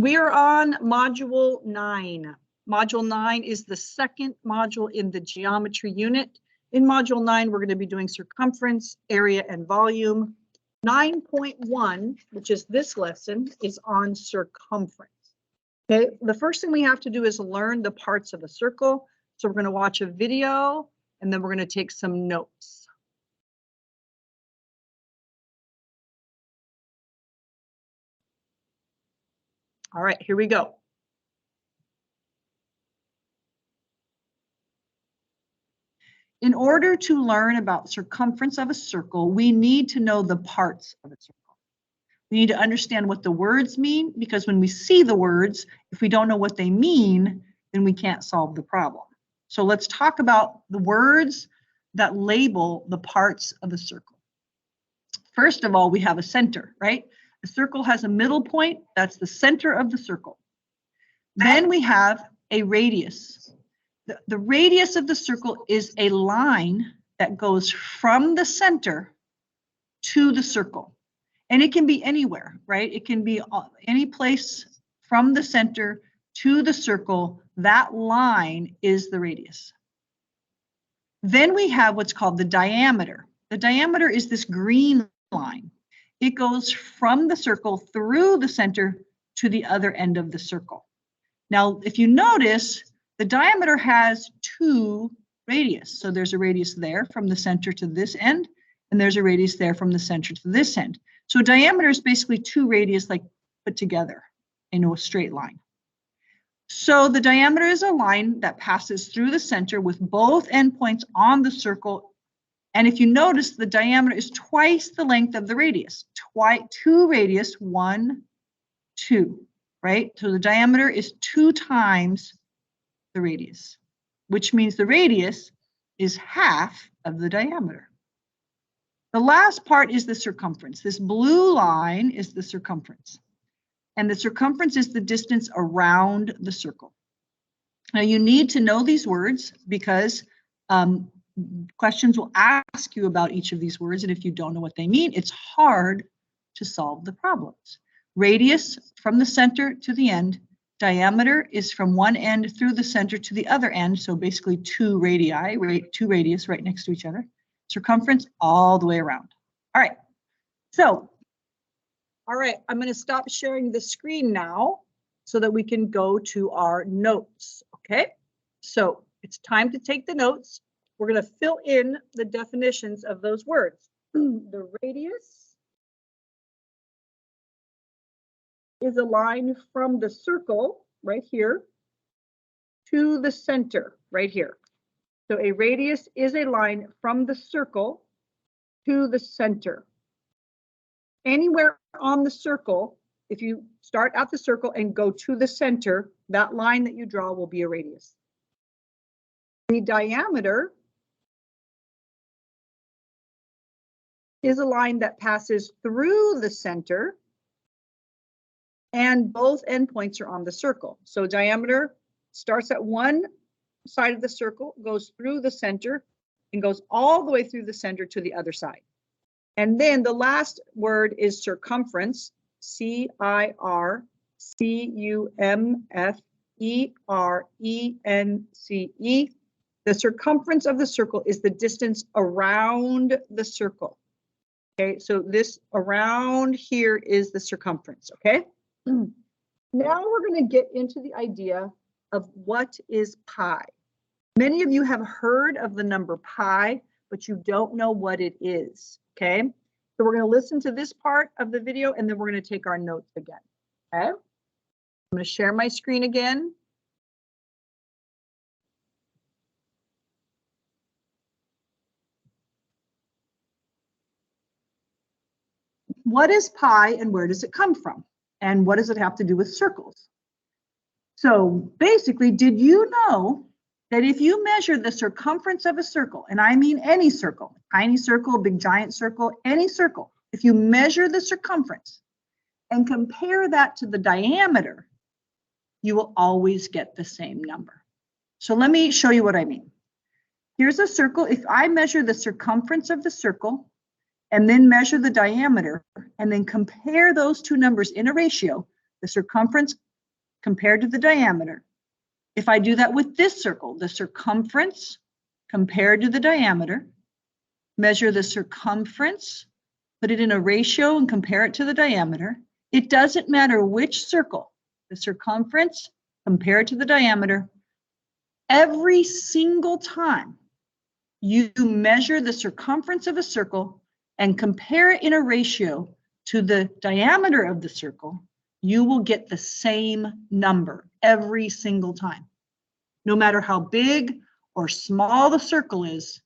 We are on Module 9. Module 9 is the second module in the geometry unit. In Module 9, we're going to be doing circumference, area, and volume. 9.1, which is this lesson, is on circumference. Okay, the first thing we have to do is learn the parts of a circle. So we're going to watch a video, and then we're going to take some notes. All right, here we go. In order to learn about circumference of a circle, we need to know the parts of a circle. We need to understand what the words mean, because when we see the words, if we don't know what they mean, then we can't solve the problem. So let's talk about the words that label the parts of a circle. First of all, we have a center, right? A circle has a middle point, that's the center of the circle. Then we have a radius. The radius of the circle is a line that goes from the center to the circle. And it can be anywhere, right? It can be any place from the center to the circle. That line is the radius. Then we have what's called the diameter. The diameter is this green line. It goes from the circle through the center to the other end of the circle. Now, if you notice, the diameter has two radius. So there's a radius there from the center to this end, and there's a radius there from the center to this end. So diameter is basically two radius like put together into a straight line. So the diameter is a line that passes through the center with both endpoints on the circle. And if you notice, the diameter is twice the length of the radius. Two radius, 1, 2, right? So the diameter is 2 times the radius, which means the radius is half of the diameter. The last part is the circumference. This blue line is the circumference. And the circumference is the distance around the circle. Now you need to know these words because questions will ask you about each of these words, and if you don't know what they mean, it's hard to solve the problems. Radius from the center to the end. Diameter is from one end through the center to the other end, so basically two radius right next to each other. Circumference all the way around. All right, I'm going to stop sharing the screen now so that we can go to our notes, okay? So it's time to take the notes. We're going to fill in the definitions of those words. The radius is a line from the circle right here to the center right here. So a radius is a line from the circle to the center. Anywhere on the circle, if you start at the circle and go to the center, that line that you draw will be a radius. The diameter is a line that passes through the center and both endpoints are on the circle. So diameter starts at one side of the circle, goes through the center, and goes all the way through the center to the other side. And then the last word is circumference, C-I-R-C-U-M-F-E-R-E-N-C-E. The circumference of the circle is the distance around the circle. Okay, so this around here is the circumference, okay? Now we're going to get into the idea of what is pi. Many of you have heard of the number pi, but you don't know what it is, okay? So we're going to listen to this part of the video and then we're going to take our notes again, okay? I'm going to share my screen again. What is pi and where does it come from? And what does it have to do with circles? So basically, did you know that if you measure the circumference of a circle, and I mean any circle, tiny circle, big giant circle, any circle, if you measure the circumference and compare that to the diameter, you will always get the same number. So let me show you what I mean. Here's a circle. If I measure the circumference of the circle and then measure the diameter and then compare those two numbers in a ratio, the circumference compared to the diameter. If I do that with this circle, the circumference compared to the diameter, measure the circumference, put it in a ratio and compare it to the diameter. It doesn't matter which circle, the circumference compared to the diameter, every single time you measure the circumference of a circle and compare it in a ratio to the diameter of the circle, you will get the same number every single time. No matter how big or small the circle is,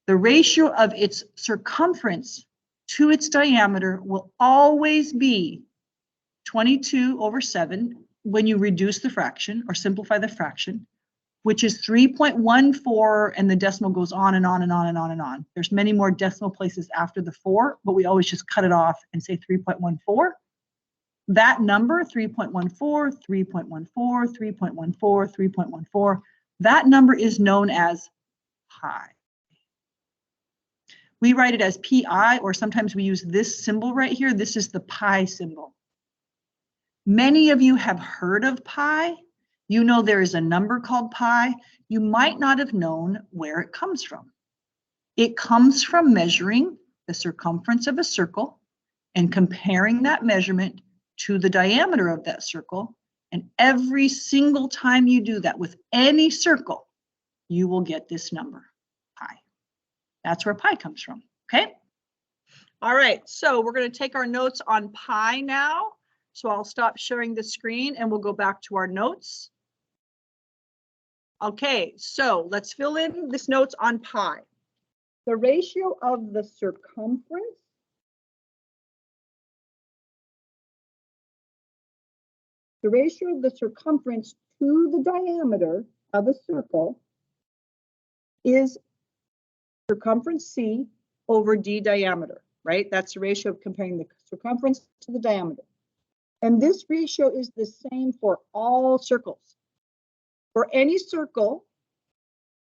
the ratio of its circumference to its diameter will always be 22/7 when you reduce the fraction or simplify the fraction, which is 3.14, and the decimal goes on and on and on and on and on. There's many more decimal places after the 4, but we always just cut it off and say 3.14. That number, 3.14, 3.14, 3.14, 3.14, that number is known as pi. We write it as pi, or sometimes we use this symbol right here. This is the pi symbol. Many of you have heard of pi. You know there is a number called pi. You might not have known where it comes from. It comes from measuring the circumference of a circle and comparing that measurement to the diameter of that circle. And every single time you do that with any circle, you will get this number, pi. That's where pi comes from, okay? All right, so we're going to take our notes on pi now. So I'll stop sharing the screen and we'll go back to our notes. Okay, so let's fill in this notes on pi. The ratio of the circumference to the diameter of a circle is circumference C over D diameter, right? That's the ratio of comparing the circumference to the diameter. And this ratio is the same for all circles. For any circle,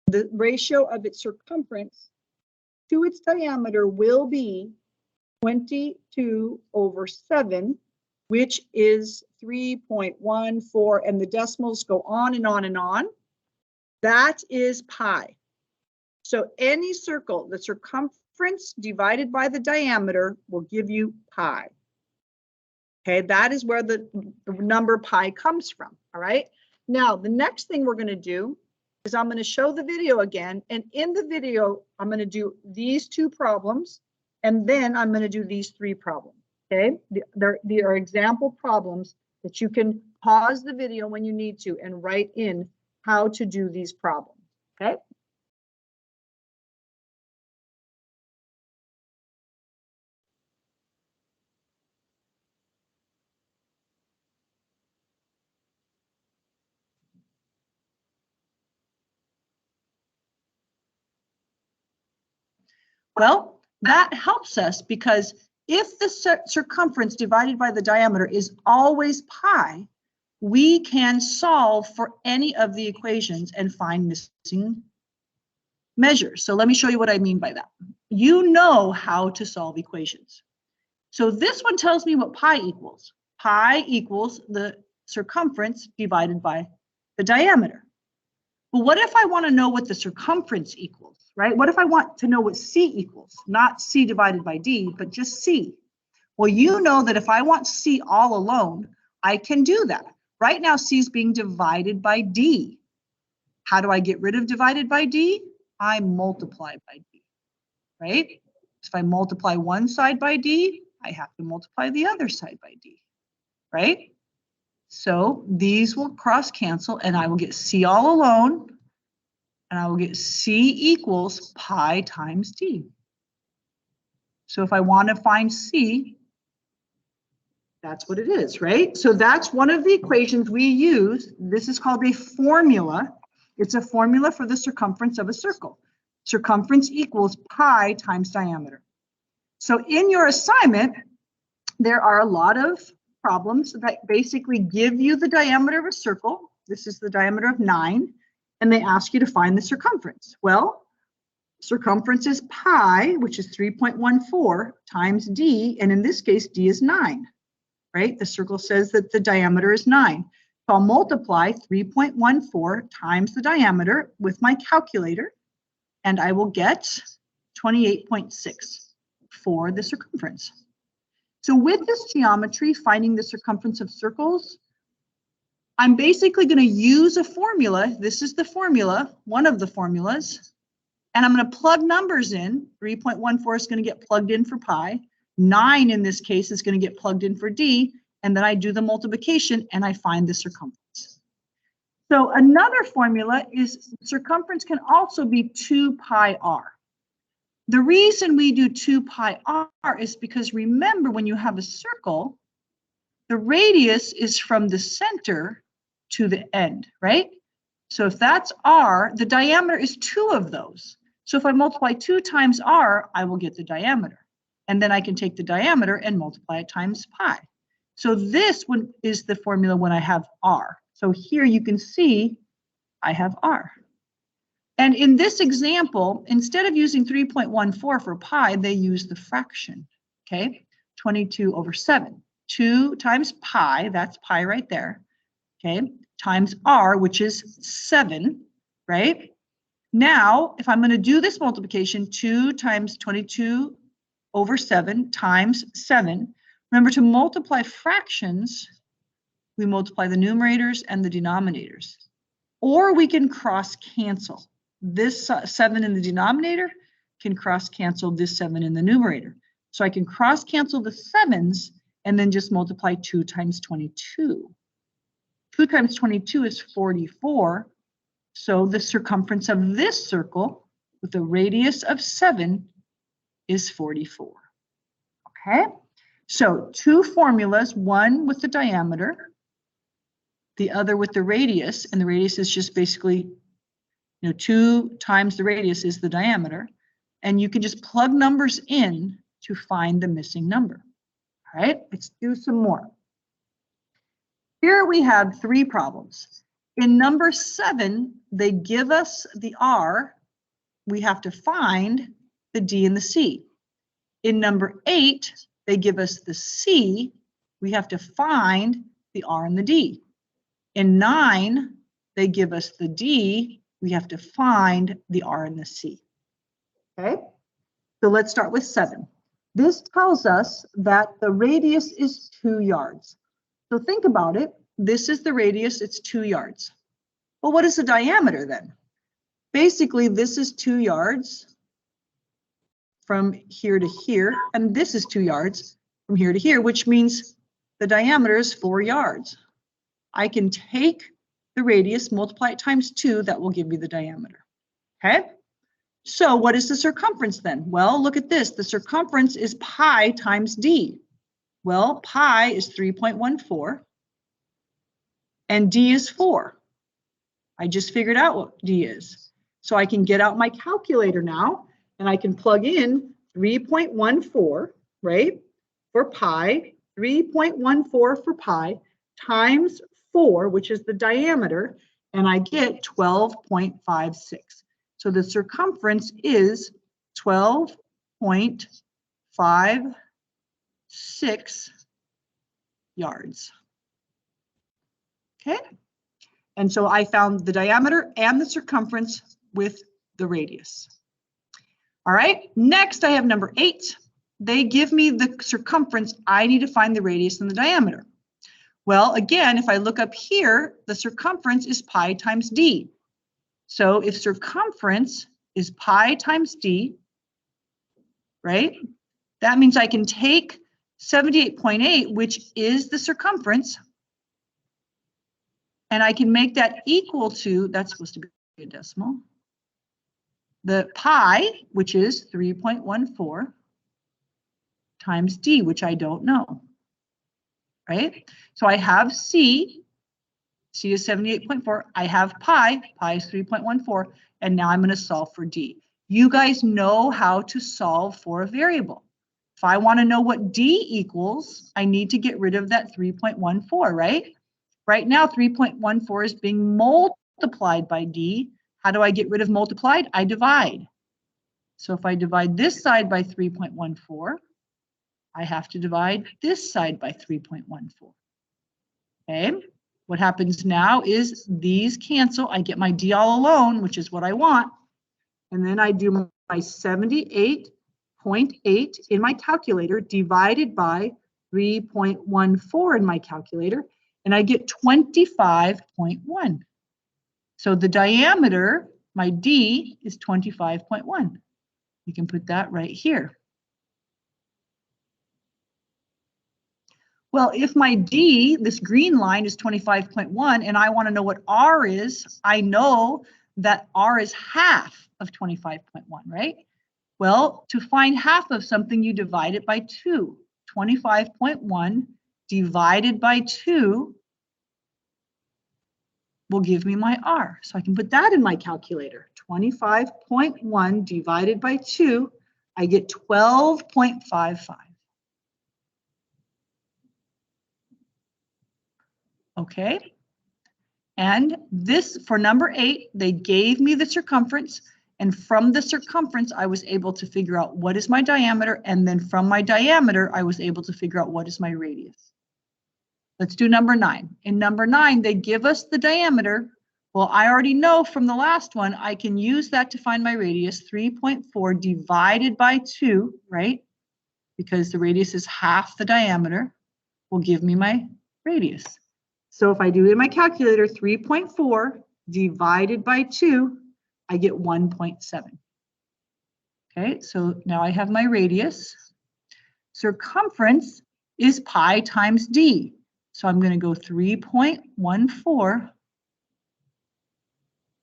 the ratio of its circumference to its diameter will be 22/7, which is 3.14, and the decimals go on and on and on. That is pi. So any circle, the circumference divided by the diameter will give you pi. Okay, that is where the number pi comes from, all right? Now, the next thing we're going to do is I'm going to show the video again, and in the video, I'm going to do these 2 problems, and then I'm going to do these 3 problems, okay? They are example problems that you can pause the video when you need to and write in how to do these problems, okay? Well, that helps us because if the circumference divided by the diameter is always pi, we can solve for any of the equations and find missing measures. So let me show you what I mean by that. You know how to solve equations. So this one tells me what pi equals. Pi equals the circumference divided by the diameter. But what if I want to know what the circumference equals, right? What if I want to know what C equals? Not C divided by D, but just C. Well, you know that if I want C all alone, I can do that. Right now, C is being divided by D. How do I get rid of divided by D? I multiply by D, right? If I multiply one side by D, I have to multiply the other side by D, right? So these will cross cancel and I will get C all alone, and I will get C equals pi times D. So if I want to find C, that's what it is, right? So that's one of the equations we use. This is called a formula. It's a formula for the circumference of a circle. Circumference equals pi times diameter. So in your assignment, there are a lot of problems that basically give you the diameter of a circle. This is the diameter of 9, and they ask you to find the circumference. Well, circumference is pi, which is 3.14 times D, and in this case, D is 9, right? The circle says that the diameter is 9. So I'll multiply 3.14 times the diameter with my calculator, and I will get 28.6 for the circumference. So with this geometry, finding the circumference of circles, I'm basically going to use a formula. This is the formula, one of the formulas, and I'm going to plug numbers in. 3.14 is going to get plugged in for pi. 9 in this case is going to get plugged in for d, and then I do the multiplication and I find the circumference. So another formula is circumference can also be 2 pi r. The reason we do 2 pi r is because remember, when you have a circle, the radius is from the center to the end, right? So if that's r, the diameter is 2 of those. So if I multiply 2 times r, I will get the diameter. And then I can take the diameter and multiply it times pi. So this one is the formula when I have r. So here you can see I have r. And in this example, instead of using 3.14 for pi, they use the fraction, okay? 22 over 7. 2 times pi, that's pi right there, okay, times r, which is 7, right? Now, if I'm going to do this multiplication, 2 times 22 over 7 times 7, remember to multiply fractions, we multiply the numerators and the denominators. Or we can cross cancel. This 7 in the denominator can cross cancel this 7 in the numerator. So I can cross cancel the 7s and then just multiply 2 times 22. 2 times 22 is 44. So the circumference of this circle with a radius of 7 is 44. Okay, so 2 formulas, one with the diameter, the other with the radius, and the radius is just basically, 2 times the radius is the diameter, and you can just plug numbers in to find the missing number. All right, let's do some more. Here we have 3 problems. In number 7, they give us the R. We have to find the D and the C. In number 8, they give us the C. We have to find the R and the D. In 9, they give us the D. We have to find the R and the C. Okay, so let's start with 7. This tells us that the radius is 2 yards. So think about it. This is the radius, it's 2 yards. Well, what is the diameter then? Basically, this is 2 yards from here to here, and this is 2 yards from here to here, which means the diameter is 4 yards. I can take the radius, multiply it times 2, that will give me the diameter. Okay? So what is the circumference then? Well, look at this. The circumference is pi times d. Well, pi is 3.14, and d is 4. I just figured out what d is. So I can get out my calculator now, and I can plug in 3.14, right, for pi, 3.14 for pi, times 4, which is the diameter, and I get 12.56. So the circumference is 12.56 yards. Okay, and so I found the diameter and the circumference with the radius. All right, next I have number 8. They give me the circumference. I need to find the radius and the diameter. Well, again, if I look up here, the circumference is pi times d. So if circumference is pi times d, right, that means I can take 78.8, which is the circumference, and I can make that equal to, that's supposed to be a decimal, the pi, which is 3.14, times d, which I don't know, right? So I have C is 78.4, I have pi is 3.14, and now I'm going to solve for d. You guys know how to solve for a variable. If I want to know what d equals, I need to get rid of that 3.14, right? Right now, 3.14 is being multiplied by d. How do I get rid of multiplied? I divide. So if I divide this side by 3.14, I have to divide this side by 3.14. Okay, What happens now is these cancel. I get my D all alone, which is what I want. And then I do my 78.8 in my calculator divided by 3.14 in my calculator, and I get 25.1. So the diameter, my D, is 25.1. You can put that right here. Well, if my D, this green line, is 25.1, and I want to know what R is, I know that R is half of 25.1, right? Well, to find half of something, you divide it by 2. 25.1 divided by 2 will give me my R. So I can put that in my calculator. 25.1 divided by 2, I get 12.55. Okay. And this, for number 8, they gave me the circumference. And from the circumference, I was able to figure out what is my diameter. And then from my diameter, I was able to figure out what is my radius. Let's do number 9. In number 9, they give us the diameter. Well, I already know from the last one, I can use that to find my radius, 3.4 divided by 2, right? Because the radius is half the diameter, will give me my radius. So if I do in my calculator, 3.4 divided by 2, I get 1.7. Okay, so now I have my radius. Circumference is pi times d. So I'm going to go 3.14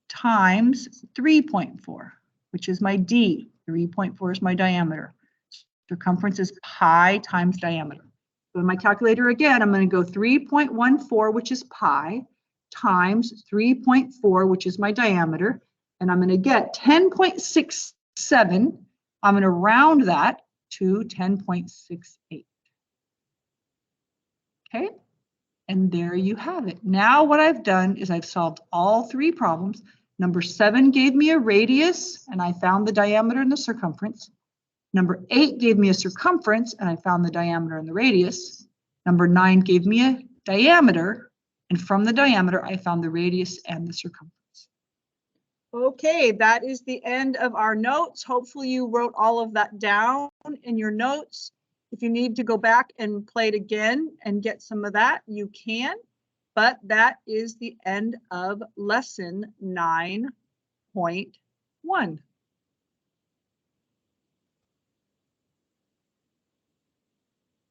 times 3.4, which is my d. 3.4 is my diameter. Circumference is pi times diameter. So in my calculator again, I'm going to go 3.14, which is pi, times 3.4, which is my diameter, and I'm going to get 10.67. I'm going to round that to 10.68. Okay, and there you have it. Now what I've done is I've solved all 3 problems. Number 7 gave me a radius, and I found the diameter and the circumference. Number 8 gave me a circumference, and I found the diameter and the radius. Number 9 gave me a diameter, and from the diameter, I found the radius and the circumference. Okay, that is the end of our notes. Hopefully you wrote all of that down in your notes. If you need to go back and play it again and get some of that, you can. But that is the end of lesson 9.1.